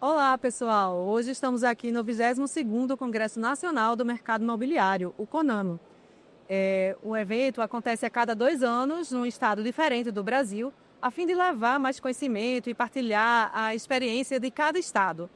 Olá, pessoal! Hoje estamos aqui no 22º Congresso Nacional do Mercado Imobiliário, o CONAMO. O evento acontece a cada 2 anos, num estado diferente do Brasil, a fim de levar mais conhecimento e partilhar a experiência de cada estado.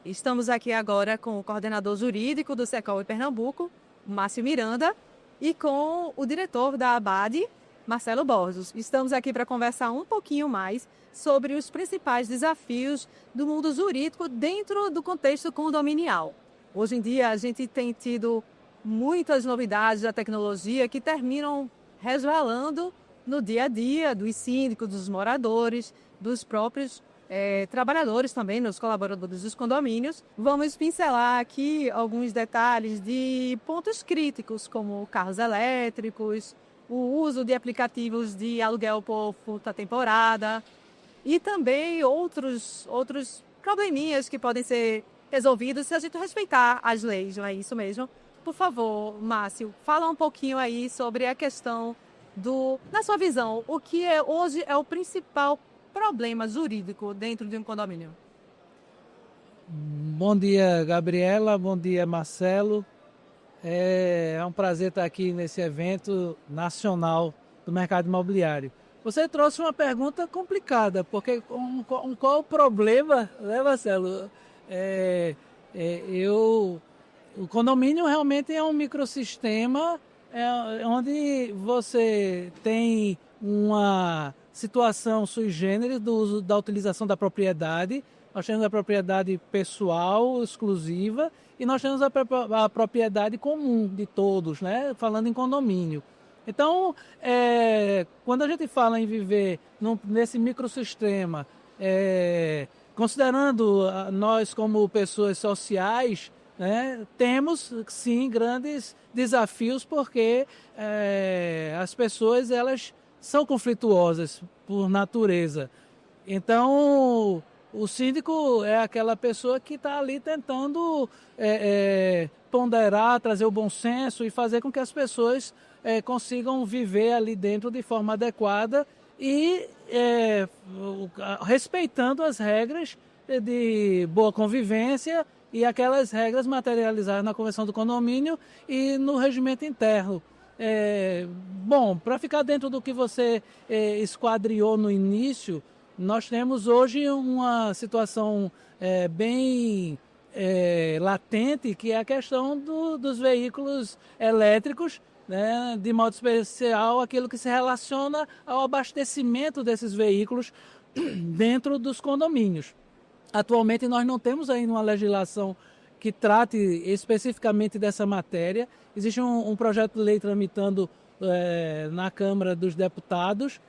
Estamos aqui agora com o coordenador jurídico do Secol em Pernambuco, Márcio Miranda, e com o diretor da ABAD, Marcelo Borges. Estamos aqui para conversar um pouquinho mais sobre os principais desafios do mundo jurídico dentro do contexto condominial. Hoje em dia, a gente tem tido muitas novidades da tecnologia que terminam resvalando no dia a dia dos síndicos, dos moradores, dos próprios trabalhadores também, nos colaboradores dos condomínios. Vamos pincelar aqui alguns detalhes de pontos críticos, como carros elétricos, o uso de aplicativos de aluguel por curta temporada e também outros probleminhas que podem ser resolvidos se a gente respeitar as leis, não é isso mesmo? Por favor, Márcio, fala um pouquinho aí sobre a questão na sua visão, o que hoje é o principal problema jurídico dentro de um condomínio. Bom dia, Gabriela. Bom dia, Marcelo. É um prazer estar aqui nesse evento nacional do mercado imobiliário. Você trouxe uma pergunta complicada, porque qual o problema, né, Marcelo? O condomínio realmente é um microsistema onde você tem uma situação sui generis do uso da utilização da propriedade. Nós temos a propriedade pessoal, exclusiva, e nós temos a propriedade comum de todos, né? Falando em condomínio. Então, quando a gente fala em viver nesse microsistema, considerando nós como pessoas sociais, né, temos sim grandes desafios porque as pessoas elas são conflituosas por natureza. Então, o síndico é aquela pessoa que está ali tentando ponderar, trazer o bom senso e fazer com que as pessoas consigam viver ali dentro de forma adequada e respeitando as regras de boa convivência e aquelas regras materializadas na Convenção do Condomínio e no regimento interno. Bom, para ficar dentro do que você esquadriou no início, nós temos hoje uma situação bem latente, que é a questão dos veículos elétricos, né, de modo especial aquilo que se relaciona ao abastecimento desses veículos dentro dos condomínios. Atualmente nós não temos ainda uma legislação que trate especificamente dessa matéria. Existe um projeto de lei tramitando na Câmara dos Deputados.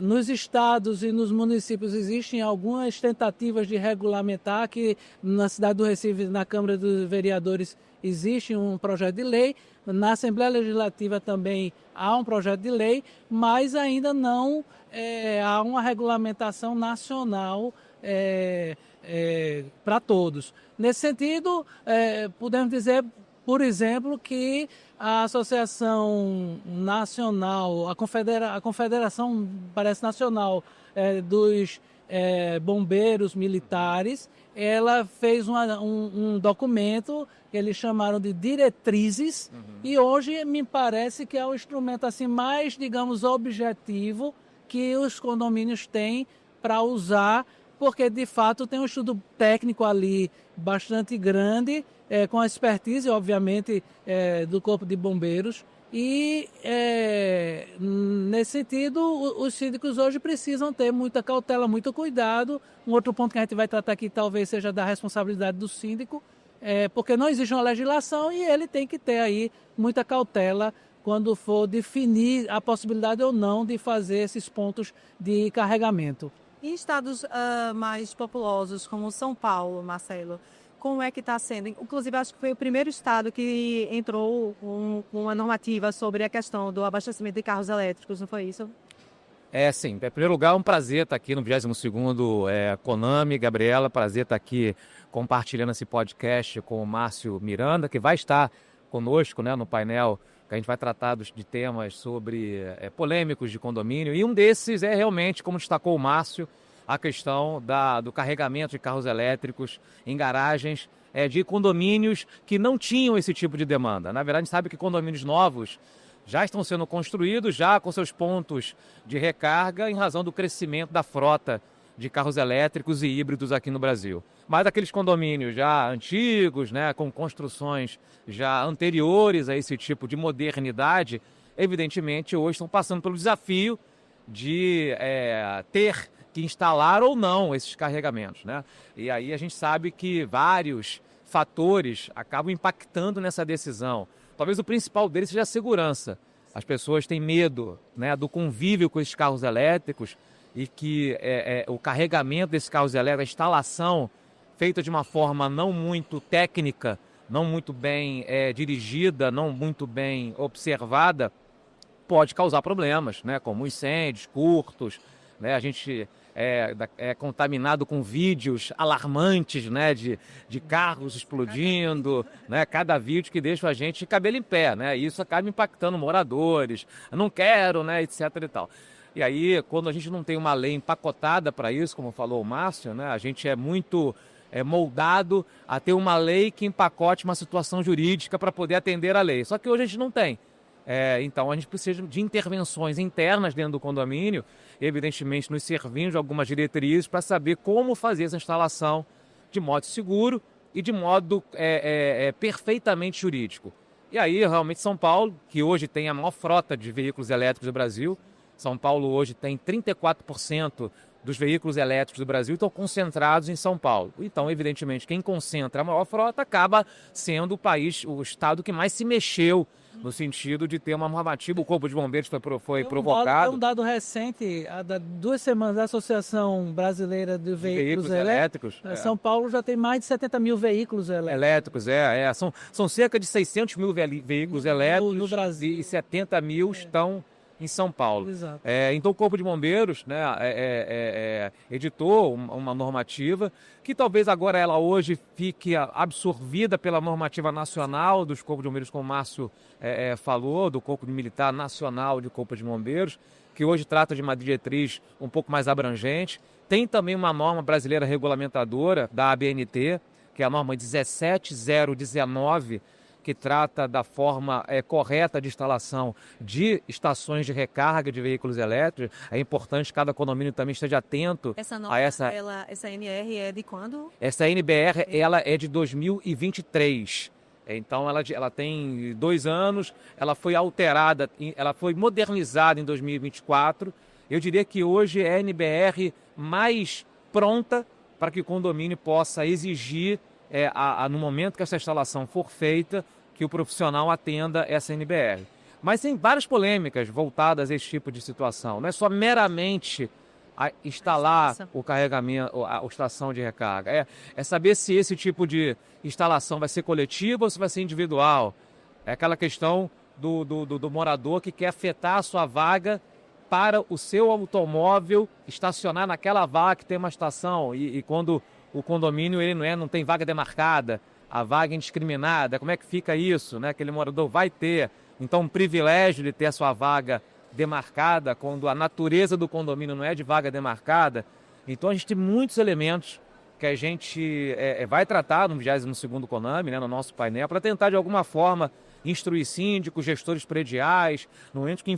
Nos estados e nos municípios existem algumas tentativas de regulamentar, que na cidade do Recife, na Câmara dos Vereadores, existe um projeto de lei, na Assembleia Legislativa também há um projeto de lei, mas ainda não há uma regulamentação nacional para todos. Nesse sentido, podemos dizer, por exemplo, que a Associação Nacional, a Confederação, parece nacional, dos bombeiros militares, ela fez um documento que eles chamaram de diretrizes, e hoje me parece que é o instrumento assim, mais, digamos, objetivo que os condomínios têm para usar, porque de fato tem um estudo técnico ali bastante grande, com a expertise, obviamente, do Corpo de Bombeiros. E, nesse sentido, os síndicos hoje precisam ter muita cautela, muito cuidado. Um outro ponto que a gente vai tratar aqui talvez seja da responsabilidade do síndico, porque não existe uma legislação e ele tem que ter aí muita cautela quando for definir a possibilidade ou não de fazer esses pontos de carregamento. Em estados mais populosos, como São Paulo, Marcelo, como é que está sendo? Inclusive, acho que foi o primeiro estado que entrou com uma normativa sobre a questão do abastecimento de carros elétricos, não foi isso? Sim. Em primeiro lugar, é um prazer estar aqui no 22º Conami. Gabriela, prazer estar aqui compartilhando esse podcast com o Márcio Miranda, que vai estar conosco, né, no painel, que a gente vai tratar de temas sobre polêmicos de condomínio. E um desses é realmente, como destacou o Márcio, a questão do carregamento de carros elétricos em garagens de condomínios que não tinham esse tipo de demanda. Na verdade, a gente sabe que condomínios novos já estão sendo construídos, já com seus pontos de recarga, em razão do crescimento da frota de carros elétricos e híbridos aqui no Brasil. Mas aqueles condomínios já antigos, né, com construções já anteriores a esse tipo de modernidade, evidentemente hoje estão passando pelo desafio de ter que instalar ou não esses carregamentos, né? E aí a gente sabe que vários fatores acabam impactando nessa decisão. Talvez o principal deles seja a segurança. As pessoas têm medo, né, do convívio com esses carros elétricos e que o carregamento desses carros elétricos, a instalação feita de uma forma não muito técnica, não muito bem dirigida, não muito bem observada, pode causar problemas, né, como incêndios, curtos, né, a gente é contaminado com vídeos alarmantes, né, de carros explodindo, né, cada vídeo que deixa a gente de cabelo em pé, né, e isso acaba impactando moradores, eu não quero, né, etc. e tal. E aí, quando a gente não tem uma lei empacotada para isso, como falou o Márcio, né, a gente é muito moldado a ter uma lei que empacote uma situação jurídica para poder atender a lei. Só que hoje a gente não tem. Então a gente precisa de intervenções internas dentro do condomínio, evidentemente nos servindo de algumas diretrizes para saber como fazer essa instalação de modo seguro e de modo perfeitamente jurídico. E aí realmente São Paulo, que hoje tem a maior frota de veículos elétricos do Brasil, São Paulo hoje tem 34% dos veículos elétricos do Brasil estão concentrados em São Paulo. Então, evidentemente, quem concentra a maior frota acaba sendo o estado que mais se mexeu no sentido de ter uma normativa. O Corpo de Bombeiros foi provocado. Tem um dado recente, há 2 semanas, da Associação Brasileira de Veículos Elétricos. São Paulo já tem mais de 70 mil veículos elétricos. São cerca de 600 mil veículos elétricos no Brasil. E 70 mil estão em São Paulo. Exato. Então o Corpo de Bombeiros, né, editou uma normativa que talvez agora ela hoje fique absorvida pela normativa nacional dos Corpos de Bombeiros, como o Márcio falou, do Corpo Militar Nacional de Corpo de Bombeiros, que hoje trata de uma diretriz um pouco mais abrangente. Tem também uma norma brasileira regulamentadora da ABNT, que é a norma 17019, que trata da forma correta de instalação de estações de recarga de veículos elétricos. É importante que cada condomínio também esteja atento a essa... Essa NR é de quando? Essa NBR ela é de 2023. Então ela tem 2 anos, ela foi alterada, ela foi modernizada em 2024. Eu diria que hoje é a NBR mais pronta para que o condomínio possa exigir no momento que essa instalação for feita, que o profissional atenda essa NBR. Mas tem várias polêmicas voltadas a esse tipo de situação. Não é só meramente instalar o carregamento, a estação de recarga. É saber se esse tipo de instalação vai ser coletiva ou se vai ser individual. É aquela questão do morador que quer afetar a sua vaga para o seu automóvel estacionar naquela vaga que tem uma estação. E quando o condomínio ele não tem vaga demarcada, a vaga indiscriminada, como é que fica isso, né? Aquele morador vai ter, então, um privilégio de ter a sua vaga demarcada, quando a natureza do condomínio não é de vaga demarcada. Então a gente tem muitos elementos que a gente vai tratar no 22º CONAMI, né, no nosso painel, para tentar de alguma forma instruir síndicos, gestores prediais, no momento que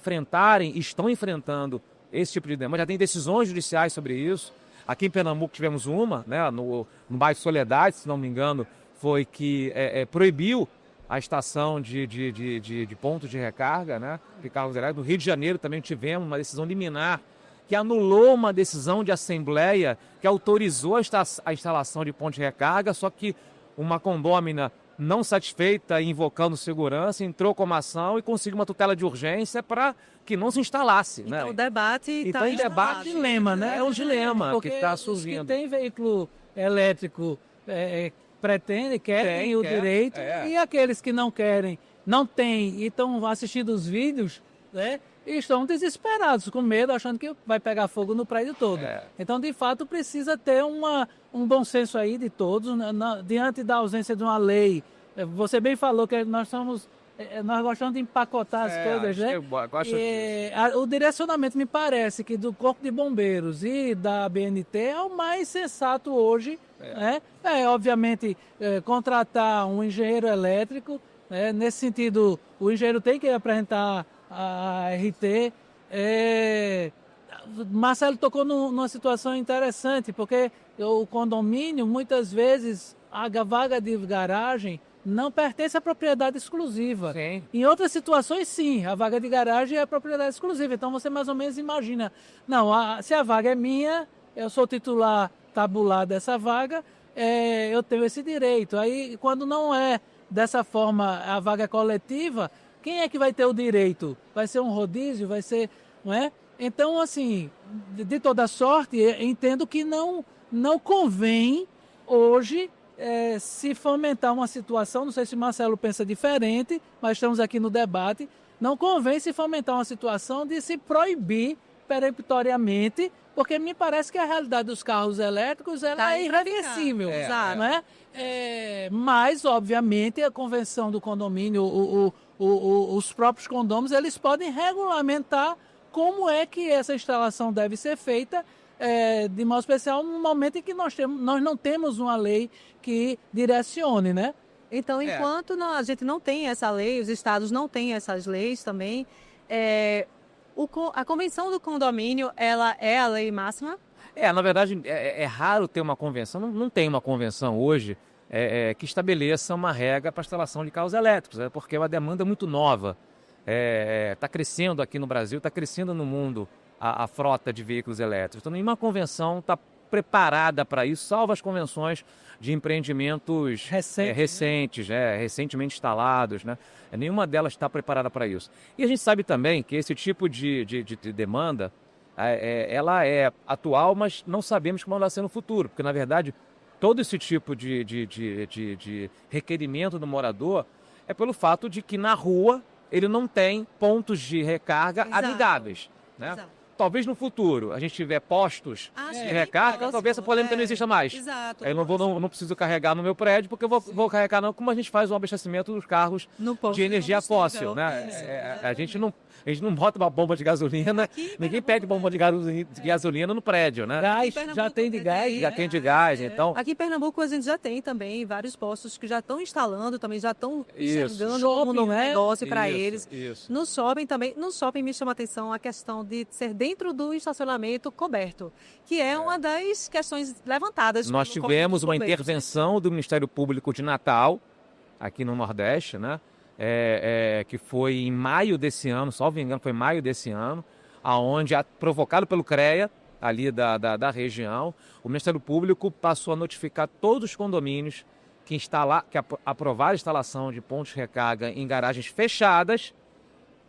estão enfrentando esse tipo de demanda. Já tem decisões judiciais sobre isso. Aqui em Pernambuco tivemos uma, né, no bairro Soledade, se não me engano, foi que proibiu a estação de ponto de recarga, né, de carros elétricos. No Rio de Janeiro também tivemos uma decisão liminar que anulou uma decisão de assembleia que autorizou a instalação de ponto de recarga, só que uma condômina não satisfeita, invocando segurança, entrou com uma ação e conseguiu uma tutela de urgência para que não se instalasse. Então, né? O debate está É um dilema, né? É um dilema que está surgindo. Os que tem veículo elétrico querem o direito, e aqueles que não querem, não têm e estão assistindo os vídeos, né? E estão desesperados, com medo, achando que vai pegar fogo no prédio todo. Então, de fato, precisa ter um bom senso aí de todos, diante da ausência de uma lei. Você bem falou que nós somos nós gostamos de empacotar as coisas, né? Eu gosto disso. O direcionamento me parece que do Corpo de Bombeiros e da BNT é o mais sensato hoje, né? Obviamente, contratar um engenheiro elétrico, né? Nesse sentido, o engenheiro tem que apresentar a RT. Marcelo tocou numa situação interessante, porque o condomínio, muitas vezes, a vaga de garagem não pertence à propriedade exclusiva. Sim. Em outras situações, sim, a vaga de garagem é propriedade exclusiva. Então, você mais ou menos imagina, não, se a vaga é minha, eu sou titular tabular dessa vaga, eu tenho esse direito. Aí, quando não é dessa forma, a vaga é coletiva, quem é que vai ter o direito? Vai ser um rodízio? Vai ser, não é? Então, assim, de toda sorte, entendo que não convém hoje se fomentar uma situação, não sei se o Marcelo pensa diferente, mas estamos aqui no debate, não convém se fomentar uma situação de se proibir peremptoriamente, porque me parece que a realidade dos carros elétricos ela é irreversível, não é? Mas, obviamente, a convenção do condomínio, os próprios condôminos, eles podem regulamentar como é que essa instalação deve ser feita, de modo especial no momento em que nós não temos uma lei que direcione, né? Então, enquanto a gente não tem essa lei, os estados não têm essas leis também, a convenção do condomínio, ela é a lei máxima? Na verdade, é raro ter uma convenção, não tem uma convenção hoje que estabeleça uma regra para a instalação de carros elétricos, porque é uma demanda muito nova. Está crescendo aqui no Brasil, está crescendo no mundo a frota de veículos elétricos. Então, nenhuma convenção está preparada para isso, salvo as convenções de empreendimentos recentes, recentemente instalados, né? Nenhuma delas está preparada para isso. E a gente sabe também que esse tipo de demanda, ela é atual, mas não sabemos como ela vai ser no futuro, porque, na verdade, todo esse tipo de requerimento do morador é pelo fato de que na rua ele não tem pontos de recarga amigáveis, né? Exato. Talvez no futuro a gente tiver postos de recarga, talvez essa polêmica não exista mais. Exato. Eu não preciso carregar no meu prédio, porque eu vou carregar como a gente faz o abastecimento dos carros de energia fóssil, né? A gente não bota uma bomba de gasolina, ninguém pede bomba de gasolina no prédio, né? Gás, já tem de gás. Já tem de gás, então... Aqui em Pernambuco a gente já tem também vários postos que já estão instalando, também já estão enxergando Shopping, um negócio para eles. Isso. No shopping também, me chama a atenção a questão de ser dentro do estacionamento coberto, que é uma das questões levantadas. Nós tivemos uma intervenção do Ministério Público de Natal, aqui no Nordeste, né? Que foi em maio desse ano, salvo engano, foi em maio desse ano, aonde, provocado pelo CREA, ali da região, o Ministério Público passou a notificar todos os condomínios que aprovaram a instalação de pontos de recarga em garagens fechadas,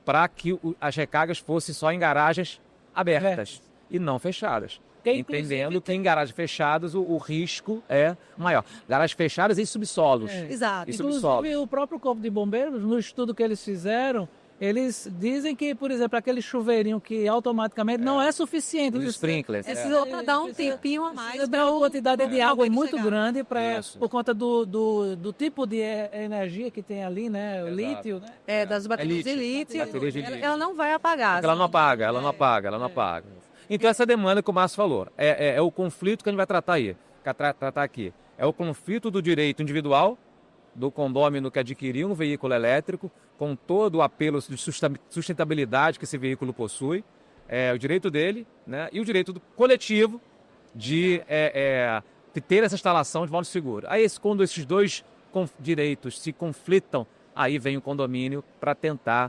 para que as recargas fossem só em garagens abertas e não fechadas. Entendendo que em garagens fechadas o risco é maior. Garagens fechadas e subsolos. Exato. Inclusive, o próprio Corpo de Bombeiros, no estudo que eles fizeram, eles dizem que, por exemplo, aquele chuveirinho que automaticamente não é suficiente. Os sprinklers. Precisou dar um tempinho a mais. Dá uma quantidade de água muito grande por conta do tipo de energia que tem ali, né? O lítio, né? Das baterias de lítio. Baterias de lítio. Ela não vai apagar. Ela não apaga. Então, essa demanda que o Márcio falou, é o conflito que a gente vai tratar aqui. É o conflito do direito individual, do condômino que adquiriu um veículo elétrico, com todo o apelo de sustentabilidade que esse veículo possui, o direito dele, né? E o direito do coletivo de ter essa instalação de modo seguro. Aí, quando esses dois direitos se conflitam, aí vem o condomínio para tentar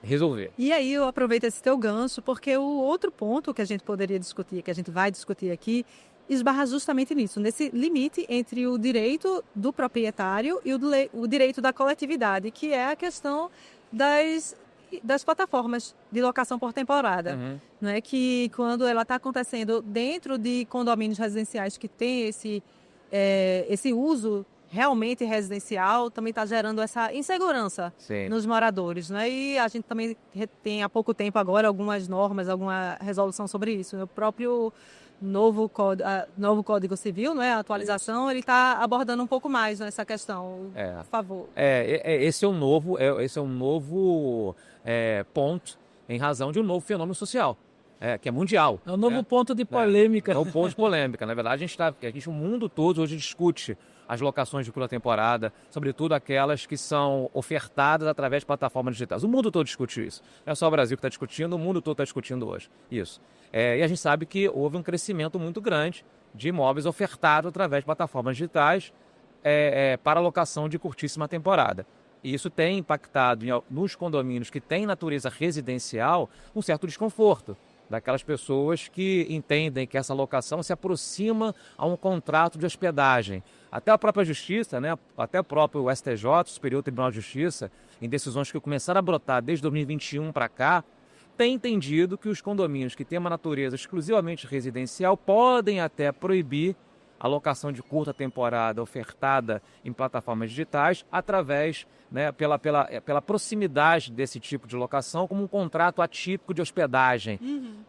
resolver. E aí eu aproveito esse teu gancho, porque o outro ponto que a gente poderia discutir, que a gente vai discutir aqui, esbarra justamente nisso, nesse limite entre o direito do proprietário e o direito da coletividade, que é a questão das plataformas de locação por temporada. Não é que quando ela está acontecendo dentro de condomínios residenciais que tem esse uso realmente residencial, também está gerando essa insegurança nos moradores, né? E a gente também tem há pouco tempo agora algumas normas, alguma resolução sobre isso. O próprio novo Código Civil, não é? A atualização, ele está abordando um pouco mais nessa questão. Por favor. Esse é um novo ponto em razão de um novo fenômeno social. Que é mundial. É um novo ponto de polêmica. É um ponto de polêmica. Na verdade, o mundo todo hoje discute as locações de curta temporada, sobretudo aquelas que são ofertadas através de plataformas digitais. O mundo todo discute isso. Não é só o Brasil que está discutindo, o mundo todo está discutindo hoje isso. E a gente sabe que houve um crescimento muito grande de imóveis ofertados através de plataformas digitais para locação de curtíssima temporada. E isso tem impactado nos condomínios que têm natureza residencial um certo desconforto daquelas pessoas que entendem que essa locação se aproxima a um contrato de hospedagem. Até a própria Justiça, né? Até o próprio STJ, o Superior Tribunal de Justiça, em decisões que começaram a brotar desde 2021 para cá, tem entendido que os condomínios que têm uma natureza exclusivamente residencial podem até proibir a locação de curta temporada ofertada em plataformas digitais através, né, pela proximidade desse tipo de locação como um contrato atípico de hospedagem.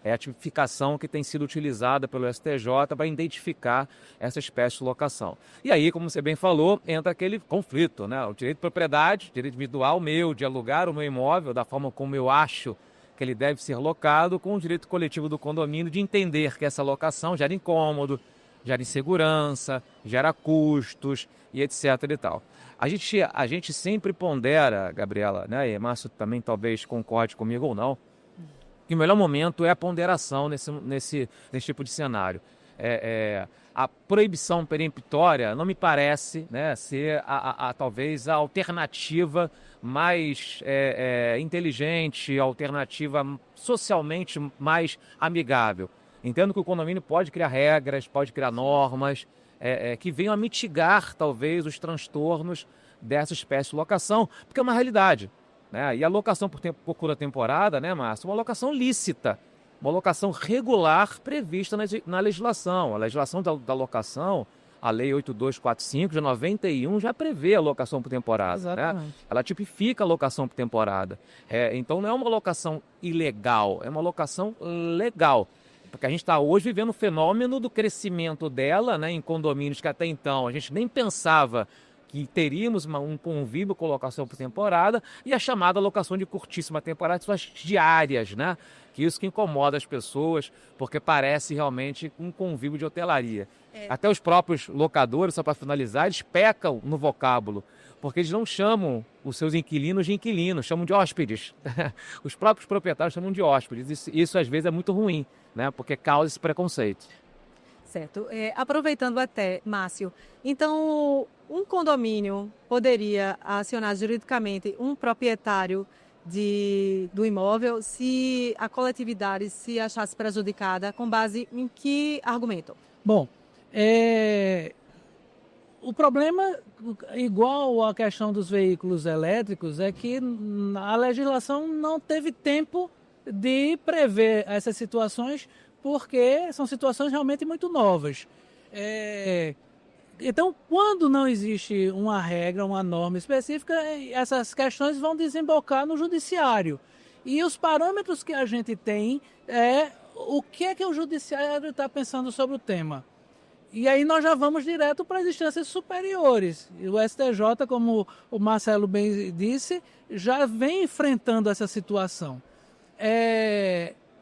É a tipificação que tem sido utilizada pelo STJ para identificar essa espécie de locação. E aí, como você bem falou, entra aquele conflito, né? O direito de propriedade, direito individual meu de alugar o meu imóvel da forma como eu acho que ele deve ser locado, com o direito coletivo do condomínio de entender que essa locação gera incômodo, gera insegurança, gera custos e etc. e tal. A gente sempre pondera, Gabriela, né, e Márcio também talvez concorde comigo ou não, que o melhor momento é a ponderação nesse tipo de cenário. A proibição peremptória não me parece, né, ser talvez a alternativa mais inteligente, a alternativa socialmente mais amigável. Entendo que o condomínio pode criar regras, pode criar normas que venham a mitigar, talvez, os transtornos dessa espécie de locação, porque é uma realidade, né? E a locação por curta temporada, né, Márcio, é uma locação lícita, uma locação regular prevista na legislação. A legislação da locação, a Lei 8245 de 91, já prevê a locação por temporada. Exatamente. Né? Ela tipifica a locação por temporada. Então não é uma locação ilegal, é uma locação legal. Porque a gente está hoje vivendo o fenômeno do crescimento dela, né, em condomínios que até então a gente nem pensava que teríamos um convívio com locação por temporada, e a chamada locação de curtíssima temporada, suas diárias, né? Que isso que incomoda as pessoas, porque parece realmente um convívio de hotelaria. Até os próprios locadores, só para finalizar, eles pecam no vocábulo, porque eles não chamam os seus inquilinos de inquilinos, chamam de hóspedes. Os próprios proprietários chamam de hóspedes. Isso às vezes é muito ruim, né? Porque causa esse preconceito. Certo. Aproveitando até, Márcio, então um condomínio poderia acionar juridicamente um proprietário do imóvel se a coletividade se achasse prejudicada, com base em que argumento? Bom, o problema, igual à questão dos veículos elétricos, é que a legislação não teve tempo de prever essas situações, porque são situações realmente muito novas. Então, quando não existe uma regra, uma norma específica, essas questões vão desembocar no judiciário. E os parâmetros que a gente tem o que é que o judiciário está pensando sobre o tema. E aí nós já vamos direto para as instâncias superiores. E o STJ, como o Marcelo bem disse, já vem enfrentando essa situação.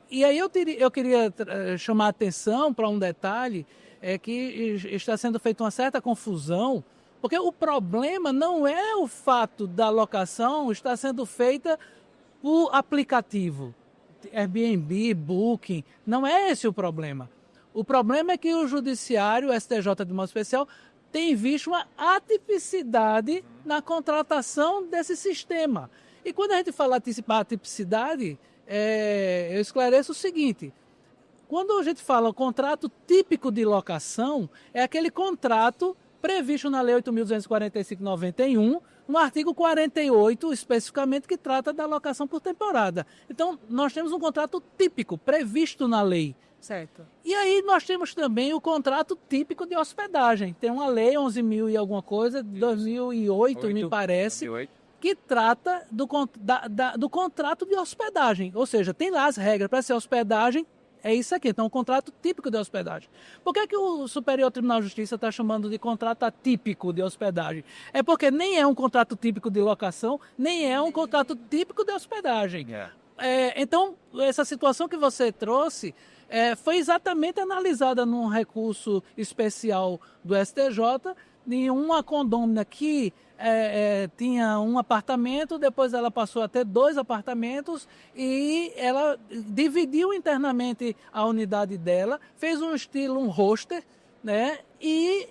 E aí eu queria chamar a atenção para um detalhe, que está sendo feita uma certa confusão, porque o problema não é o fato da locação estar sendo feita por aplicativo, Airbnb, Booking, não é esse o problema. O problema é que o Judiciário, o STJ de modo especial, tem visto uma atipicidade na contratação desse sistema. E quando a gente fala atipicidade, eu esclareço o seguinte: quando a gente fala contrato típico de locação, é aquele contrato previsto na Lei 8.245/91, no artigo 48, especificamente, que trata da locação por temporada. Então, nós temos um contrato típico previsto na lei. Certo. E aí nós temos também o contrato típico de hospedagem. Tem uma lei, 11.000 e alguma coisa, de 2008, me parece, 2008. Que trata do contrato de hospedagem. Ou seja, tem lá as regras para ser hospedagem É isso aqui, então, um contrato típico de hospedagem. Por que o Superior Tribunal de Justiça está chamando de contrato atípico de hospedagem? É porque nem é um contrato típico de locação, nem é um contrato típico de hospedagem. Então, essa situação que você trouxe foi exatamente analisada num recurso especial do STJ, em uma condômina que tinha um apartamento, depois ela passou a ter 2 apartamentos e ela dividiu internamente a unidade dela, fez um hostel, né? E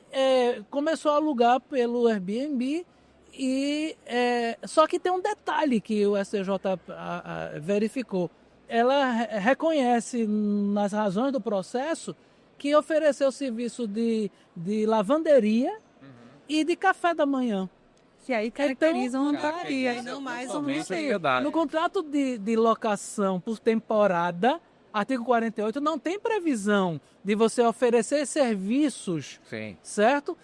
começou a alugar pelo Airbnb. Só que tem um detalhe que o STJ verificou. Ela reconhece nas razões do processo que ofereceu serviço de lavanderia e de café da manhã. Que aí caracterizam uma hotelaria e não mais um museu. No contrato de locação por temporada, artigo 48, não tem previsão de você oferecer serviços, certo?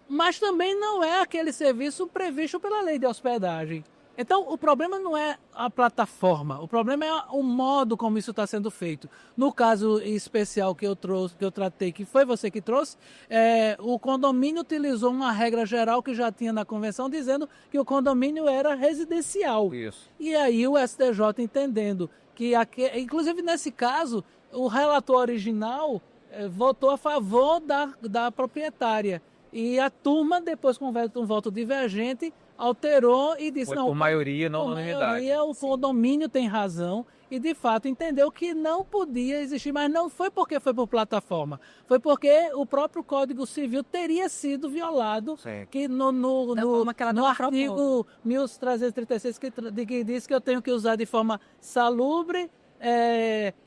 Mas também não é aquele serviço previsto pela lei de hospedagem. Então, o problema não é a plataforma, o problema é o modo como isso está sendo feito. No caso especial que eu tratei, que foi você que trouxe, o condomínio utilizou uma regra geral que já tinha na convenção, dizendo que o condomínio era residencial. Isso. E aí o STJ entendendo que, inclusive nesse caso, o relator original votou a favor da proprietária. E a turma, depois com um voto divergente, alterou e disse... Por maioria, não unanimidade. O condomínio tem razão e, de fato, entendeu que não podia existir, mas não foi porque foi por plataforma, foi porque o próprio Código Civil teria sido violado, que no artigo 1336, que diz que eu tenho que usar de forma salubre,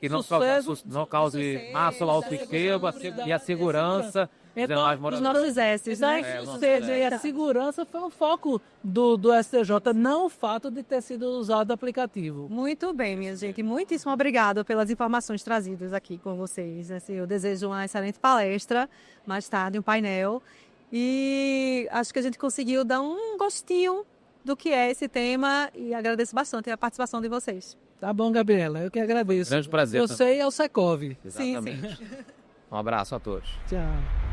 e não cause máxima autoestima e a segurança... Então, os nossos S's, né? Ou seja, e a segurança foi um foco do STJ, não o fato de ter sido usado o aplicativo. Muito bem, minha gente. Muitíssimo obrigada pelas informações trazidas aqui com vocês. Eu desejo uma excelente palestra, mais tarde um painel. E acho que a gente conseguiu dar um gostinho do que é esse tema e agradeço bastante a participação de vocês. Tá bom, Gabriela. Eu que agradeço. Grande prazer. Você e ao Secov. Exatamente. Sim. Um abraço a todos. Tchau.